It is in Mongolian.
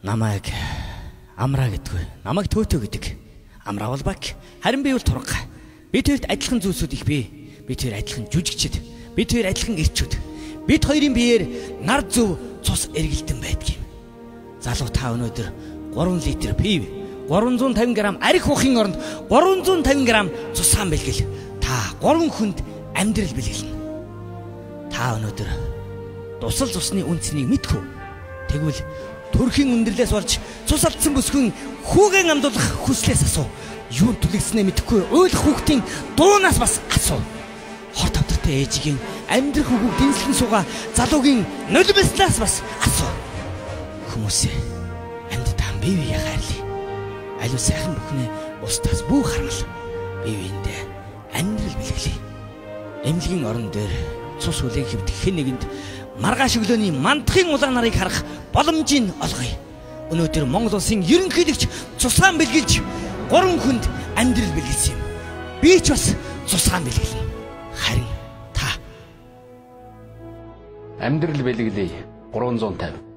Намайг амраа гэдэггүй. Намайг төөтөө гэдэг. Амраа бол баг. Харин би бол турга. Бид хоёрт адилхан зүйлсүүд их бий. Бид хоёр адилхан жүжигчд. Бид хоёр адилхан ирчүүд. Бид хоёрын биеэр нар зөв цус эргэлтэн байдгийг. Залуу та өнөөдөр 3 литр пив, 350 г арх ухын оронд 350 г цусаан бэлгэл. Та 3 хүнд амьдрал бэлгэлнэ. Та өнөөдөр дусал цусны үнцнийг мэдхүү. Тэгвэл төрхийн өндөрлөөс болж цус алдсан бүсгүйн хүүгэн амдуулах хүслээс асуу. Юу түлэгснээ мэдэхгүй ойлгох хүүхдийн дуунаас бас асуу. Хор тавтартай ээжигийн амьдрах хүүг дэнслэн суугаа залуугийн нулимслаас бас асуу. Хүмүүсээ амьд таан бие биеэ хайрлаа. Аливаа сайхан бүхнээ устдаас бүх хармал бие биендээ амьдрал бэлгэлээ. Эмнэлгийн орон дээр цус хүлээн хэвдэх хэн нэгэнд маргааш өглөөний мандахын улаан нарыг харах боломжийг олгоё. Өнөөдөр Монгол улсын ерөнхийлөгч цусгаан бэлгэлж 3 хүнд амьдрал бэлгэлсэн юм. Би ч бас цусгаан бэлгэлнэ. Харин та амьдрал бэлгэлээ 350